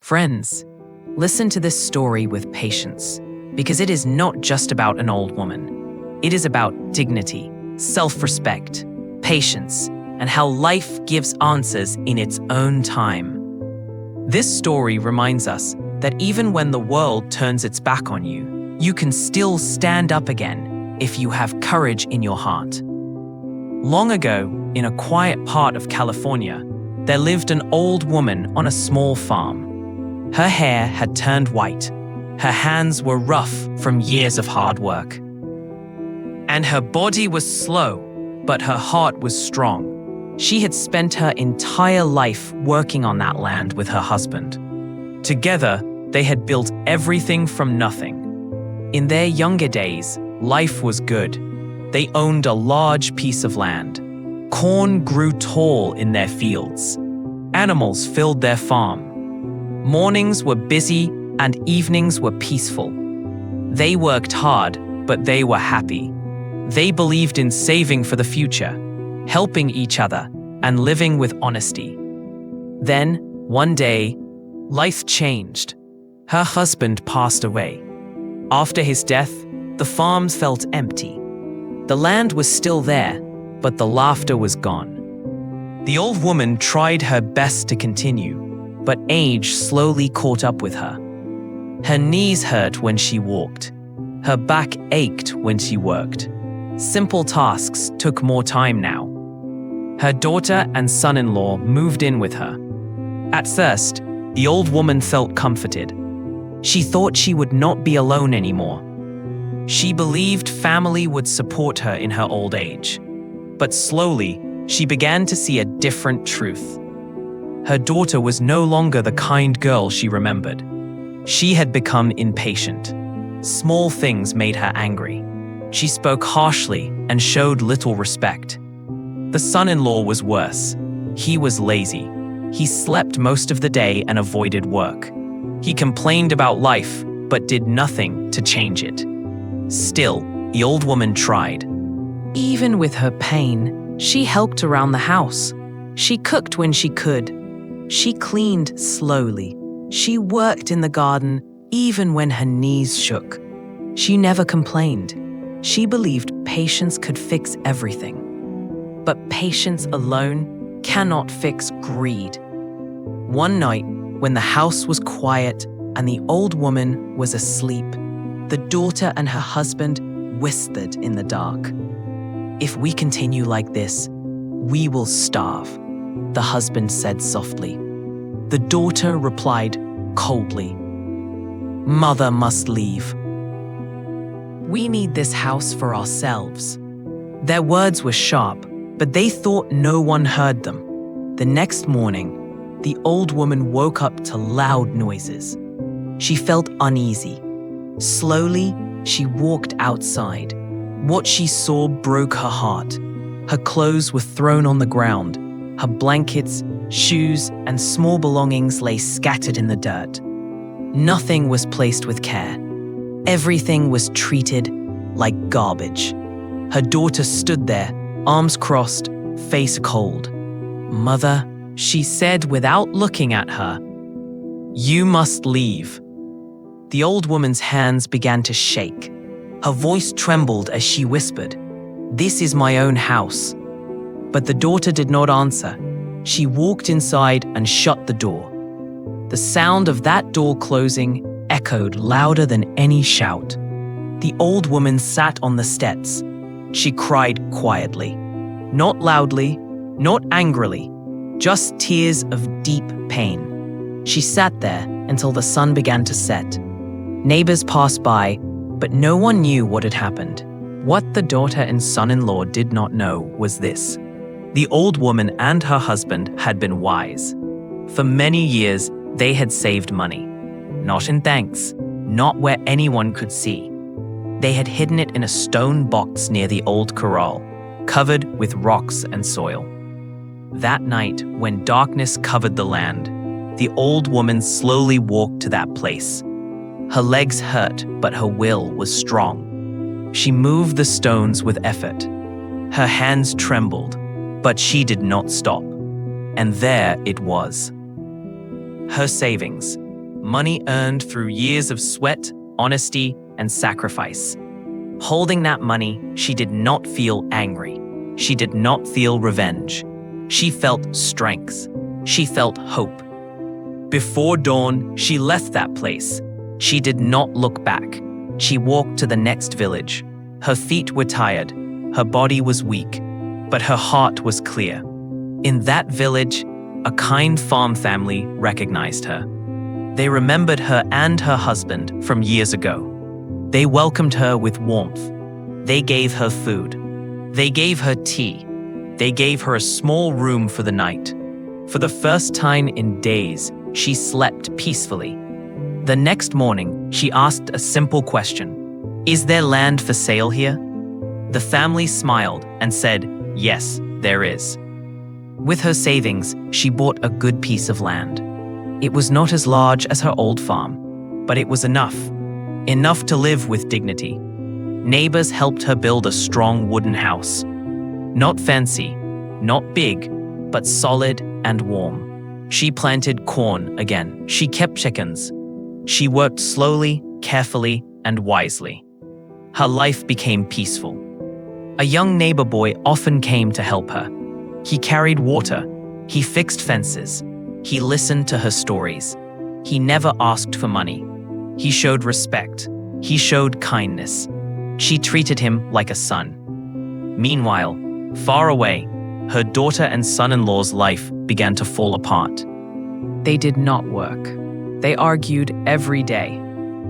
Friends, listen to this story with patience, because it is not just about an old woman. It is about dignity, self-respect, patience, and how life gives answers in its own time. This story reminds us that even when the world turns its back on you, you can still stand up again if you have courage in your heart. Long ago, in a quiet part of California, there lived an old woman on a small farm. Her hair had turned white, her hands were rough from years of hard work, and her body was slow, but her heart was strong. She had spent her entire life working on that land with her husband. Together, they had built everything from nothing. In their younger days, life was good. They owned a large piece of land. Corn grew tall in their fields. Animals filled their farm. Mornings were busy and evenings were peaceful. They worked hard, but they were happy. They believed in saving for the future, helping each other, and living with honesty. Then, one day, life changed. Her husband passed away. After his death, the farm felt empty. The land was still there, but the laughter was gone. The old woman tried her best to continue, but age slowly caught up with her. Her knees hurt when she walked. Her back ached when she worked. Simple tasks took more time now. Her daughter and son-in-law moved in with her. At first, the old woman felt comforted. She thought she would not be alone anymore. She believed family would support her in her old age. But slowly, she began to see a different truth. Her daughter was no longer the kind girl she remembered. She had become impatient. Small things made her angry. She spoke harshly and showed little respect. The son-in-law was worse. He was lazy. He slept most of the day and avoided work. He complained about life, but did nothing to change it. Still, the old woman tried. Even with her pain, she helped around the house. She cooked when she could. She cleaned slowly. She worked in the garden, even when her knees shook. She never complained. She believed patience could fix everything. But patience alone cannot fix greed. One night, when the house was quiet and the old woman was asleep, the daughter and her husband whispered in the dark. "If we continue like this, we will starve," the husband said softly. The daughter replied coldly, "Mother must leave. We need this house for ourselves." Their words were sharp, but they thought no one heard them. The next morning, the old woman woke up to loud noises. She felt uneasy. Slowly, she walked outside. What she saw broke her heart. Her clothes were thrown on the ground. Her blankets, shoes, and small belongings lay scattered in the dirt. Nothing was placed with care. Everything was treated like garbage. Her daughter stood there, arms crossed, face cold. "Mother," she said without looking at her, "you must leave." The old woman's hands began to shake. Her voice trembled as she whispered, "This is my own house." But the daughter did not answer. She walked inside and shut the door. The sound of that door closing echoed louder than any shout. The old woman sat on the steps. She cried quietly. Not loudly, not angrily, just tears of deep pain. She sat there until the sun began to set. Neighbors passed by, but no one knew what had happened. What the daughter and son-in-law did not know was this. The old woman and her husband had been wise. For many years, they had saved money. Not in thanks, not where anyone could see. They had hidden it in a stone box near the old corral, covered with rocks and soil. That night, when darkness covered the land, the old woman slowly walked to that place. Her legs hurt, but her will was strong. She moved the stones with effort. Her hands trembled, but she did not stop. And there it was. Her savings, money earned through years of sweat, honesty, and sacrifice. Holding that money, she did not feel angry. She did not feel revenge. She felt strength. She felt hope. Before dawn, she left that place. She did not look back. She walked to the next village. Her feet were tired. Her body was weak, but her heart was clear. In that village, a kind farm family recognized her. They remembered her and her husband from years ago. They welcomed her with warmth. They gave her food. They gave her tea. They gave her a small room for the night. For the first time in days, she slept peacefully. The next morning, she asked a simple question. "Is there land for sale here?" The family smiled and said, "Yes, there is." With her savings, she bought a good piece of land. It was not as large as her old farm, but it was enough. Enough to live with dignity. Neighbors helped her build a strong wooden house. Not fancy, not big, but solid and warm. She planted corn again. She kept chickens. She worked slowly, carefully, and wisely. Her life became peaceful. A young neighbor boy often came to help her. He carried water. He fixed fences. He listened to her stories. He never asked for money. He showed respect. He showed kindness. She treated him like a son. Meanwhile, far away, her daughter and son-in-law's life began to fall apart. They did not work. They argued every day.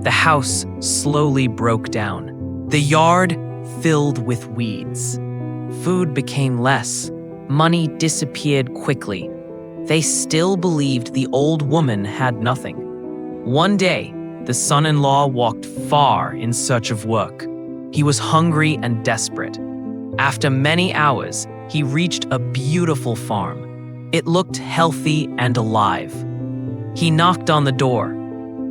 The house slowly broke down. The yard filled with weeds. Food became less. Money disappeared quickly. They still believed the old woman had nothing. One day, the son-in-law walked far in search of work. He was hungry and desperate. After many hours, he reached a beautiful farm. It looked healthy and alive. He knocked on the door.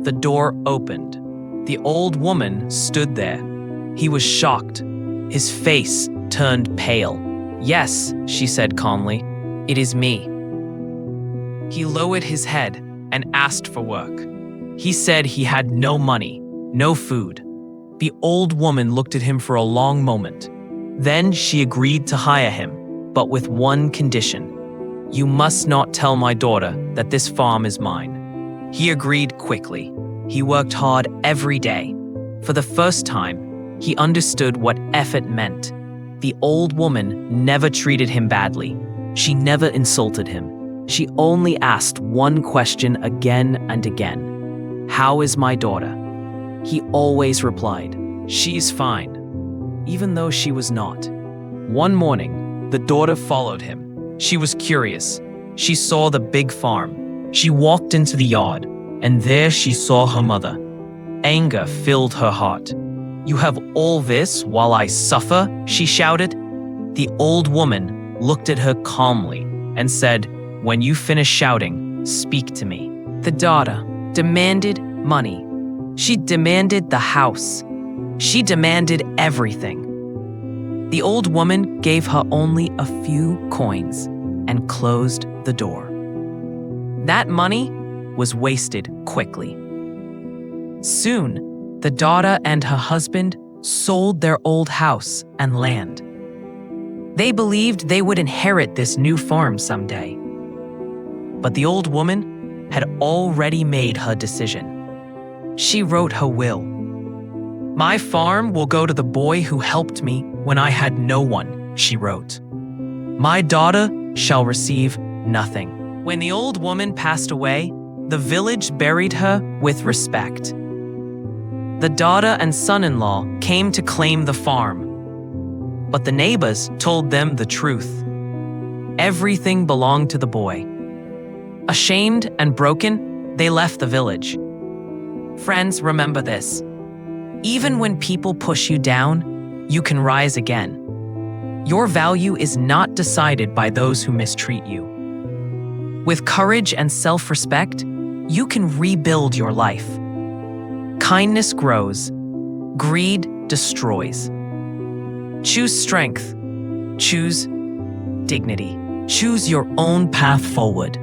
The door opened. The old woman stood there. He was shocked. His face turned pale. "Yes," she said calmly, "it is me." He lowered his head and asked for work. He said he had no money, no food. The old woman looked at him for a long moment. Then she agreed to hire him, but with one condition. "You must not tell my daughter that this farm is mine." He agreed quickly. He worked hard every day. For the first time, he understood what effort meant. The old woman never treated him badly. She never insulted him. She only asked one question again and again. "How is my daughter?" He always replied, "She's fine," even though she was not. One morning, the daughter followed him. She was curious. She saw the big farm. She walked into the yard, and there she saw her mother. Anger filled her heart. "You have all this while I suffer?" she shouted. The old woman looked at her calmly and said, "When you finish shouting, speak to me." The daughter demanded money. She demanded the house. She demanded everything. The old woman gave her only a few coins and closed the door. That money was wasted quickly. Soon, the daughter and her husband sold their old house and land. They believed they would inherit this new farm someday. But the old woman had already made her decision. She wrote her will. "My farm will go to the boy who helped me when I had no one," she wrote. "My daughter shall receive nothing." When the old woman passed away, the village buried her with respect. The daughter and son-in-law came to claim the farm, but the neighbors told them the truth. Everything belonged to the boy. Ashamed and broken, they left the village. Friends, remember this. Even when people push you down, you can rise again. Your value is not decided by those who mistreat you. With courage and self-respect, you can rebuild your life. Kindness grows. Greed destroys. Choose strength. Choose dignity. Choose your own path forward.